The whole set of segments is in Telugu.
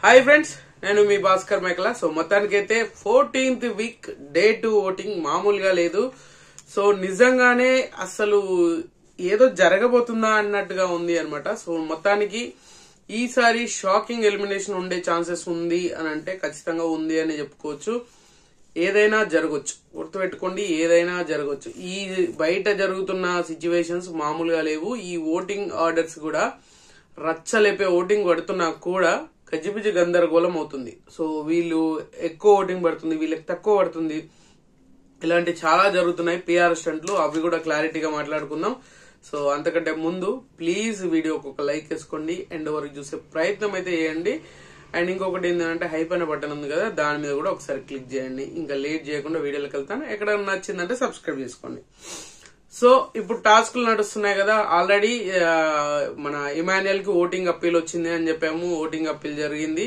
హాయ్ ఫ్రెండ్స్, నేను మీ భాస్కర్ మేకల. సో మొత్తానికైతే 14th వీక్ డే 2 ఓటింగ్ మామూలుగా లేదు. సో నిజంగానే అసలు ఏదో జరగబోతుందా అన్నట్టుగా ఉంది అనమాట. సో మొత్తానికి ఈసారి షాకింగ్ ఎలిమినేషన్ ఉండే ఛాన్సెస్ ఉంది అని అంటే ఖచ్చితంగా ఉంది అని చెప్పుకోవచ్చు. ఏదైనా జరగచ్చు, గుర్తుపెట్టుకోండి, ఏదైనా జరగచ్చు. ఈ బయట జరుగుతున్న సిచ్యువేషన్స్ మామూలుగా లేవు. ఈ ఓటింగ్ ఆర్డర్స్ కూడా రచ్చలేపే ఓటింగ్ పడుతున్నా కూడా గజిబిజి గందరగోళం అవుతుంది. సో వీళ్ళు ఎక్కువ ఓటింగ్ పడుతుంది, వీళ్ళకి తక్కువ పడుతుంది, ఇలాంటి చాలా జరుగుతున్నాయి పిఆర్ స్టంట్లు. అవి కూడా క్లారిటీగా మాట్లాడుకుందాం. సో అంతకంటే ముందు ప్లీజ్ వీడియోకి ఒక లైక్ వేసుకోండి, ఎండ్ వరకు చూసే ప్రయత్నం అయితే చేయండి. అండ్ ఇంకొకటి ఏంటంటే హైప్ అనే బటన్ ఉంది కదా, దాని మీద కూడా ఒకసారి క్లిక్ చేయండి. ఇంకా లేట్ చేయకుండా వీడియోలోకి వెళ్తాను. ఎక్కడైనా నచ్చిందంటే సబ్స్క్రైబ్ చేసుకోండి. సో ఇప్పుడు టాస్క్లు నడుస్తున్నాయి కదా. ఆల్రెడీ మన ఇమాన్యుయల్ కి ఓటింగ్ అప్పీల్ వచ్చింది అని చెప్పాము. ఓటింగ్ అప్పీల్ జరిగింది.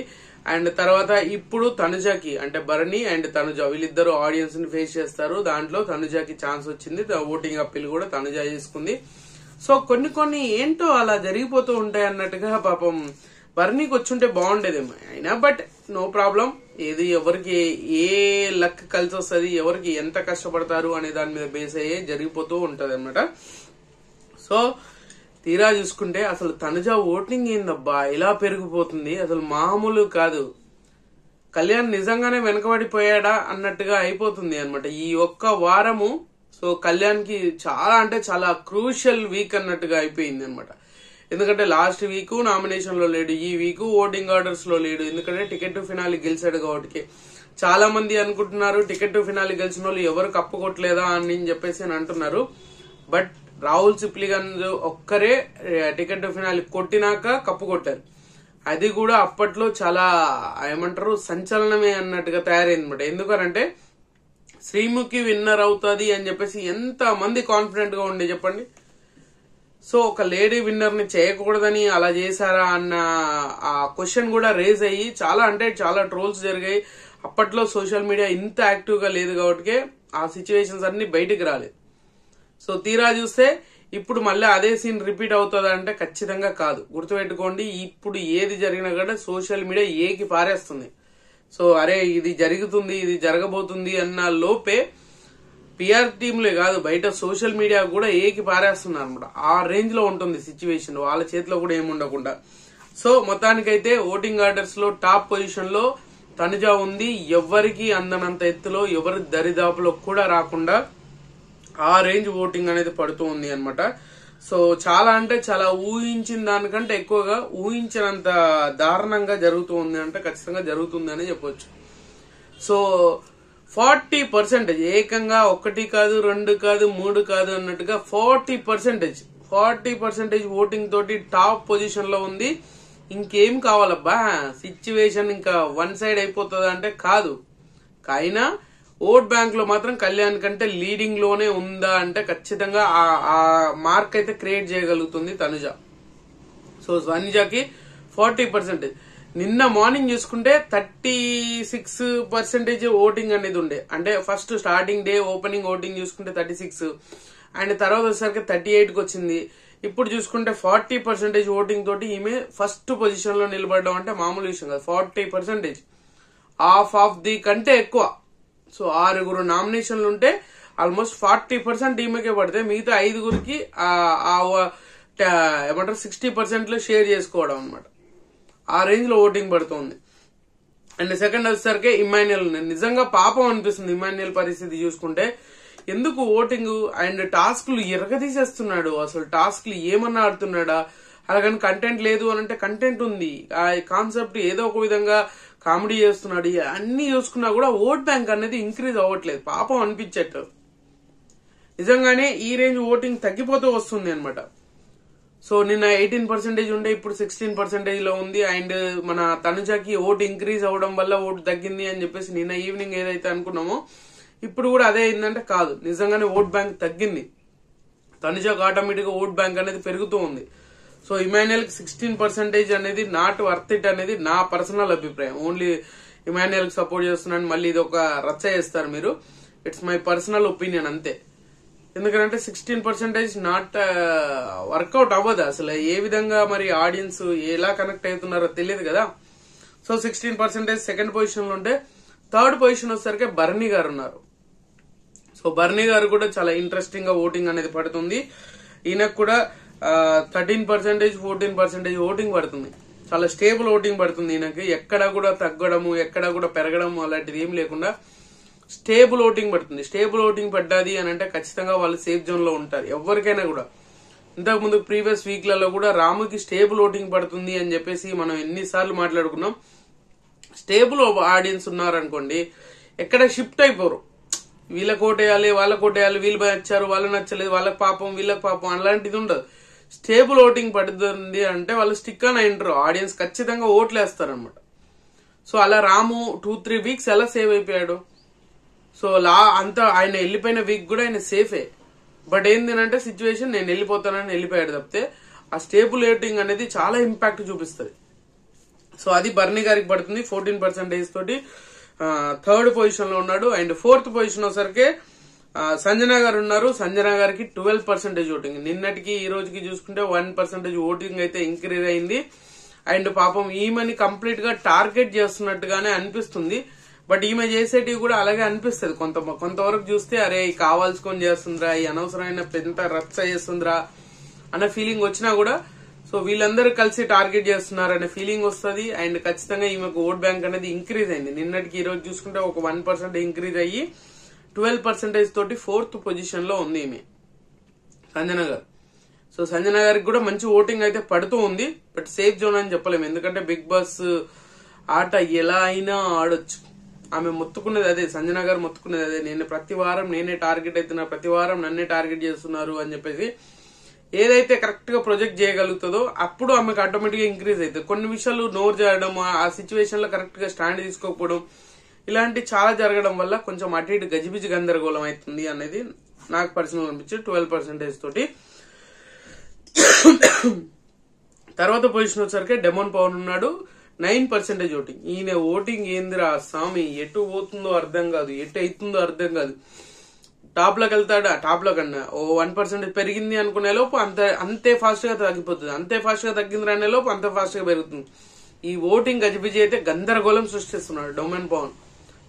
అండ్ తర్వాత ఇప్పుడు తనుజాకి, అంటే భరణి అండ్ తనుజ వీళ్ళిద్దరు ఆడియన్స్ ని ఫేస్ చేస్తారు. దాంట్లో తనుజాకి ఛాన్స్ వచ్చింది. ఓటింగ్ అప్పీల్ కూడా తనుజ చేసుకుంది. సో కొన్ని ఏంటో అలా జరిగిపోతూ ఉంటాయి అన్నట్టుగా పాపం భరణికి వచ్చుంటే బాగుండేదేమో అయినా, బట్ నో ప్రాబ్లం. ఏది ఎవరికి ఏ లక్ కలిసి వస్తుంది, ఎవరికి ఎంత కష్టపడతారు అనే దాని మీద బేస్ అయ్యే జరిగిపోతూ ఉంటది అనమాట. సో తీరా చూసుకుంటే అసలు తనుజ ఓటింగ్ ఏందబ్బా ఇలా పెరిగిపోతుంది, అసలు మామూలు కాదు. కళ్యాణ్ నిజంగానే వెనకబడిపోయాడా అన్నట్టుగా అయిపోతుంది అనమాట ఈ ఒక్క వారము. సో కళ్యాణ్ కి చాలా అంటే చాలా క్రూషియల్ వీక్ అన్నట్టుగా అయిపోయింది అనమాట. ఎందుకంటే లాస్ట్ వీక్ నామినేషన్ లో లేడు, ఈ వీక్ ఓటింగ్ ఆర్డర్స్ లో లేడు. ఎందుకంటే టికెట్ టు ఫినాలి గెలిచాడు కాబట్టి. చాలా మంది అనుకుంటున్నారు టికెట్ టు ఫినాలి గెలిచిన వాళ్ళు ఎవరు కప్పు కొట్టలేదా అని చెప్పేసి అని అంటున్నారు. బట్ రాహుల్ సిప్లిగంజ్ ఒక్కరే టికెట్ టు ఫినాలి కొట్టినాక కప్పు కొట్టారు. అది కూడా అప్పట్లో చాలా ఏమంటారు సంచలనమే అన్నట్టుగా తయారైంది అనమాట. ఎందుకనంటే శ్రీముఖి విన్నర్ అవుతుంది అని చెప్పేసి ఎంత మంది కాన్ఫిడెంట్ గా ఉండే చెప్పండి. సో ఒక లేడీ విన్నర్ ని చేయకూడదని అలా చేశారా అన్న ఆ క్వశ్చన్ కూడా రేజ్ అయ్యి చాలా అంటే చాలా ట్రోల్స్ జరిగాయి. అప్పట్లో సోషల్ మీడియా ఇంత యాక్టివ్ గా లేదు కాబట్టి ఆ సిచ్యువేషన్స్ అన్ని బయటికి రాలేదు. సో తీరా చూస్తే ఇప్పుడు మళ్ళీ అదే సీన్ రిపీట్ అవుతుందా అంటే ఖచ్చితంగా కాదు. గుర్తుపెట్టుకోండి, ఇప్పుడు ఏది జరిగినా కూడా సోషల్ మీడియా ఏకి పారేస్తుంది. సో అరే ఇది జరుగుతుంది, ఇది జరగబోతుంది అన్న లోపే పిఆర్ టీంలే కాదు బయట సోషల్ మీడియా కూడా ఏకి పారేస్తున్నారు అనమాట. ఆ రేంజ్ లో ఉంటుంది సిచ్యువేషన్, వాళ్ళ చేతిలో కూడా ఏముండకుండా. సో మొత్తానికైతే ఓటింగ్ ఆర్డర్స్ లో టాప్ పొజిషన్ లో తనుజ ఉంది. ఎవరికి అందనంత ఎత్తులో, ఎవరి దరిదాపులో కూడా రాకుండా ఆ రేంజ్ ఓటింగ్ అనేది పడుతూ ఉంది అనమాట. సో చాలా అంటే చాలా ఊహించిన దానికంటే ఎక్కువగా ఊహించినంత దారుణంగా జరుగుతూ ఉంది అంటే ఖచ్చితంగా జరుగుతుంది అని చెప్పొచ్చు. సో 40% ఏకంగా 1 కాదు 2 కాదు 3 కాదు అన్నట్టుగా 40% ఓటింగ్ తోటి టాప్ పొజిషన్ లో ఉంది. ఇంకేం కావాలబ్బా, సిచ్యువేషన్ ఇంకా వన్ సైడ్ అయిపోతుందా అంటే కాదు. అయినా ఓట్ బ్యాంక్ లో మాత్రం కళ్యాణ్ కంటే లీడింగ్ లోనే ఉందా అంటే ఖచ్చితంగా ఆ మార్క్ అయితే క్రియేట్ చేయగలుగుతుంది తనుజ. సో తనుజకి 40%. నిన్న మార్నింగ్ చూసుకుంటే 36% ఓటింగ్ అనేది ఉండే. అంటే first starting day opening voting చూసుకుంటే 36 అండ్ తర్వాత వచ్చేసరికి 38కి వచ్చింది. ఇప్పుడు చూసుకుంటే 40% ఓటింగ్ తోటి ఈమె ఫస్ట్ పొజిషన్ లో నిలబడడం అంటే మామూలు విషయం కాదు. 40%, హాఫ్ ఆఫ్ ది కంటే ఎక్కువ. సో 6 నామినేషన్లు ఉంటే ఆల్మోస్ట్ 40% ఈమెకే పడితే మిగతా 5 ఏమంటారు 60% లో షేర్ చేసుకోవడం అనమాట. ఆ రేంజ్ లో ఓటింగ్ పడుతుంది. అండ్ సెకండ్ వచ్చేసరికి ఇమాన్యుయల్. నిజంగా పాపం అనిపిస్తుంది ఇమాన్యుయల్ పరిస్థితి చూసుకుంటే. ఎందుకు ఓటింగ్ అండ్ టాస్క్లు ఎరగదీసేస్తున్నాడు. అసలు టాస్క్లు ఏమన్నా ఆడుతున్నాడా? అలాగని కంటెంట్ లేదు అని అంటే కంటెంట్ ఉంది. ఆ కాన్సెప్ట్ ఏదో ఒక విధంగా కామెడీ చేస్తున్నాడు. అన్ని చూసుకున్నా కూడా ఓట్ బ్యాంక్ అనేది ఇంక్రీజ్ అవ్వట్లేదు. పాపం అనిపించేట్టు. నిజంగానే ఈ రేంజ్ ఓటింగ్ తగ్గిపోతూ వస్తుంది అనమాట. సో నిన్న 18% ఉండే ఇప్పుడు 16% లో ఉంది. అండ్ మన తనుజకి ఓటు ఇంక్రీజ్ అవడం వల్ల ఓటు తగ్గింది అని చెప్పేసి నిన్న ఈవినింగ్ ఏదైతే అనుకున్నామో ఇప్పుడు కూడా అదే అయిందంటే కాదు. నిజంగానే ఓట్ బ్యాంక్ తగ్గింది. తనుజకి ఆటోమేటిక్ గా ఓట్ బ్యాంక్ అనేది పెరుగుతూ ఉంది. సో ఇమాన్యుయల్ కి 16% అనేది నాట్ వర్త్ ఇట్ అనేది నా పర్సనల్ అభిప్రాయం. ఓన్లీ ఇమాన్యుయల్ కి సపోర్ట్ చేస్తున్నాను, మళ్ళీ ఇది ఒక రచ్చ చేస్తారు మీరు. ఇట్స్ మై పర్సనల్ ఒపీనియన్ అంతే. ఎందుకంటే 16% నాట్ వర్కౌట్ అవ్వదు. అసలు ఏ విధంగా మరి ఆడియన్స్ ఎలా కనెక్ట్ అవుతున్నారో తెలియదు కదా. సో 16% సెకండ్ పొజిషన్ లో ఉంటే థర్డ్ పొజిషన్ వచ్చేసరికి బర్నీ గారు ఉన్నారు. సో బర్నీ గారు కూడా చాలా ఇంట్రెస్టింగ్ గా ఓటింగ్ అనేది పడుతుంది. ఈయనకు కూడా 13%, 14% ఓటింగ్ పడుతుంది. చాలా స్టేబుల్ ఓటింగ్ పడుతుంది ఈయనకి. ఎక్కడ కూడా తగ్గడము, ఎక్కడ కూడా పెరగడము అలాంటిది ఏం లేకుండా స్టేబుల్ ఓటింగ్ పడుతుంది. స్టేబుల్ ఓటింగ్ పడ్డది అని అంటే ఖచ్చితంగా వాళ్ళు సేఫ్ జోన్ లో ఉంటారు ఎవరికైనా కూడా. ఇంతకు ముందు ప్రీవియస్ వీక్లలో కూడా రాముకి స్టేబుల్ ఓటింగ్ పడుతుంది అని చెప్పేసి మనం ఎన్నిసార్లు మాట్లాడుకున్నాం. స్టేబుల్ ఆడియన్స్ ఉన్నారనుకోండి, ఎక్కడ షిఫ్ట్ అయిపోరు. వీళ్ళకి ఓటేయాలి, వాళ్ళకి ఓటేయాలి, వీళ్ళు నచ్చారు, వాళ్ళు నచ్చలేదు, వాళ్ళకి పాపం, వీళ్ళకి పాపం అలాంటిది ఉండదు. స్టేబుల్ ఓటింగ్ పడుతుంది అంటే వాళ్ళు స్టిక్ అని అంటారు. ఆడియన్స్ ఖచ్చితంగా ఓట్లు వేస్తారనమాట. సో అలా రాము 2-3 వీక్స్ ఎలా సేవ్ అయిపోయాడు. సో అంతా ఆయన వెళ్ళిపోయిన వీక్ కూడా ఆయన సేఫే. బట్ ఏంటంటే సిచ్యువేషన్ నేను వెళ్ళిపోతానని వెళ్ళిపోయాడు తప్పితే ఆ స్టేబుల్ ఓటింగ్ అనేది చాలా ఇంపాక్ట్ చూపిస్తుంది. సో అది బర్నీ గారికి పడుతుంది 14% తోటి థర్డ్ పొజిషన్ లో ఉన్నాడు. అండ్ ఫోర్త్ పొజిషన్ వచ్చేసరికి సంజన గారు ఉన్నారు. సంజన గారికి 12% ఓటింగ్. నిన్నటికి ఈ రోజుకి చూసుకుంటే 1% ఓటింగ్ అయితే ఇంక్రీజ్ అయింది. అండ్ పాపం ఈమెని కంప్లీట్ గా టార్గెట్ చేస్తున్నట్టుగానే అనిపిస్తుంది. బట్ ఈమె చేసేటివి కూడా అలాగే అనిపిస్తుంది. కొంతవరకు చూస్తే అరే కావాల్సుకొని చేస్తుందిరా, ఈ అనవసరమైన పెద్ద రచ్చ చేస్తుందిరా అన్న ఫీలింగ్ వచ్చినా కూడా సో వీళ్ళందరూ కలిసి టార్గెట్ చేస్తున్నారు అనే ఫీలింగ్ వస్తుంది. అండ్ ఖచ్చితంగా ఈమెకు ఓట్ బ్యాంక్ అనేది ఇంక్రీజ్ అయింది. నిన్నటికి ఈ రోజు చూసుకుంటే ఒక 1% ఇంక్రీజ్ అయ్యి 12% తోటి ఫోర్త్ పొజిషన్ లో ఉంది ఈమె సంజన గారు. సో సంజన గారికి కూడా మంచి ఓటింగ్ అయితే పడుతూ ఉంది. బట్ సేఫ్ జోన్ అని చెప్పలేము, ఎందుకంటే బిగ్ బాస్ ఆట ఎలా అయినా ఆడొచ్చు. ఆమె మొత్తుకునేది అదే, సంజన గారు మొత్తుకునేది అదే, నేను ప్రతి వారం నేనే టార్గెట్ అవుతున్నా, ప్రతి వారం నన్నే టార్గెట్ చేస్తున్నారు అని చెప్పేసి. ఏదైతే కరెక్ట్ గా ప్రొజెక్ట్ చేయగలుగుతుందో అప్పుడు ఆమెకు ఆటోమేటిక్ గా ఇంక్రీజ్ అవుతుంది. కొన్ని విషయాలు నోరు చేయడం, ఆ సిచ్యువేషన్ లో కరెక్ట్ గా స్టాండ్ తీసుకోకపోవడం, ఇలాంటి చాలా జరగడం వల్ల కొంచెం అటు ఇటు గజిబిజి గందరగోళం అవుతుంది అనేది నాకు పర్సనల్ అనిపించి 12% తోటి. తర్వాత పొజిషన్ వచ్చేసరికి డెమోన్ పవన్ ఉన్నాడు 9% ఓటింగ్. ఈయన ఓటింగ్ ఏందిరా స్వామి, ఎటు పోతుందో అర్థం కాదు, ఎటు అవుతుందో అర్థం కాదు. టాప్ లోకి వెళ్తాడా, టాప్ లో కన్నా 1% పెరిగింది అనుకునే లోపు అంతే ఫాస్ట్ గా తగ్గిపోతుంది, అంతే ఫాస్ట్ గా తగ్గింది అనే లోపు అంత ఫాస్ట్ గా పెరుగుతుంది. ఈ ఓటింగ్ గజిబిజి అయితే గందరగోళం సృష్టిస్తున్నాడు డెమోన్ పవన్.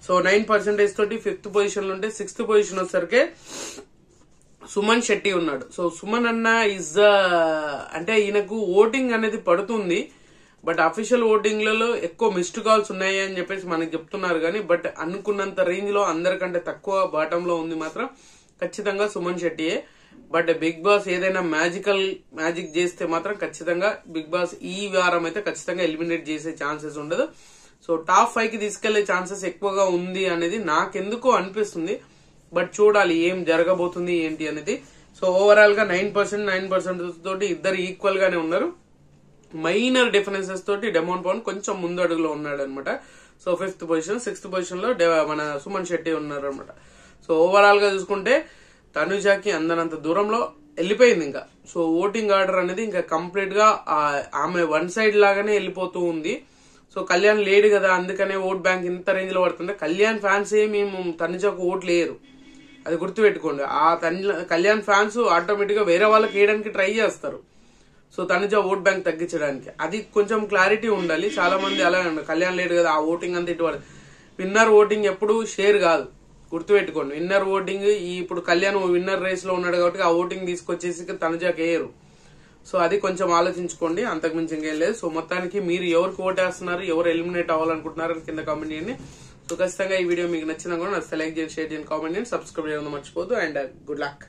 సో 9% తోటి 5th పొజిషన్ లో ఉంటే 6th పొజిషన్ వచ్చేసరికి సుమన్ శెట్టి ఉన్నాడు. సో సుమన్ అన్న అంటే ఈయనకు ఓటింగ్ అనేది పడుతుంది. బట్ అఫీషియల్ ఓటింగ్ లలో ఎక్కువ మిస్డ్ కాల్స్ ఉన్నాయి అని చెప్పేసి మనకి చెప్తున్నారు కానీ బట్ అనుకున్నంత రేంజ్ లో అందరికంటే తక్కువ బాటం లో ఉంది మాత్రం ఖచ్చితంగా సుమన్ శెట్టియే. బట్ బిగ్ బాస్ ఏదైనా మ్యాజిక్ చేస్తే మాత్రం ఖచ్చితంగా బిగ్ బాస్ ఈ వారం అయితే ఖచ్చితంగా ఎలిమినేట్ చేసే ఛాన్సెస్ ఉండదు. సో టాప్ 5 కి తీసుకెళ్లే ఛాన్సెస్ ఎక్కువగా ఉంది అనేది నాకెందుకో అనిపిస్తుంది. బట్ చూడాలి ఏం జరగబోతుంది ఏంటి అనేది. సో ఓవరాల్ గా 9% తోటి ఇద్దరు ఈక్వల్ గానే ఉన్నారు. మైనర్ డిఫరెన్సెస్ తోటి డెమోన్ పవన్ కొంచెం ముందు అడుగులో ఉన్నాడు అనమాట. So 5th position, 6th position లో మన సుమన్ శెట్టి ఉన్నారు అనమాట. సో ఓవరాల్ గా చూసుకుంటే తనుజాకి అందనంత దూరంలో వెళ్ళిపోయింది ఇంకా. సో ఓటింగ్ ఆర్డర్ అనేది ఇంకా కంప్లీట్ గా ఆమె వన్ సైడ్ లాగానే వెళ్ళిపోతూ ఉంది. సో కళ్యాణ్ లేడు కదా, అందుకనే ఓట్ బ్యాంక్ ఇంత రేంజ్ లో పడుతుంది. కళ్యాణ్ ఫ్యాన్స్ మేము తనుజాకు ఓట్లు వేయరు, అది గుర్తుపెట్టుకోండి. కళ్యాణ్ ఫ్యాన్స్ ఆటోమేటిక్ గా వేరే వాళ్ళకి వేయడానికి ట్రై చేస్తారు. సో తనుజ ఓట్ బ్యాంక్ తగ్గించడానికి అది కొంచెం క్లారిటీ ఉండాలి. చాలా మంది అలా కళ్యాణ్ లేడు కదా ఆ ఓటింగ్ అంతా ఇటు విన్నర్ ఓటింగ్ ఎప్పుడు షేర్ కాదు, గుర్తుపెట్టుకోండి. విన్నర్ ఓటింగ్ ఇప్పుడు కళ్యాణ్ విన్నర్ రేస్ లో ఉన్నాడు కాబట్టి ఆ ఓటింగ్ తీసుకొచ్చేసి తనుజాకి వేయరు. సో అది కొంచెం ఆలోచించుకోండి, అంతకుమించి ఇంకేం లేదు. సో మొత్తానికి మీరు ఎవరికి ఓటేస్తున్నారు, ఎవరు ఎలిమినేట్ అవ్వాలనుకుంటున్నారు కింద కామెంట్ చేయండి. సో ఖచ్చితంగా ఈ వీడియో మీకు నచ్చినా కూడా నాకు లైక్ చేయండి, షేర్ చేయండి, కామెంట్ చేయండి, సబ్స్క్రైబ్ చేయడం మర్చిపోద్దు. And good luck.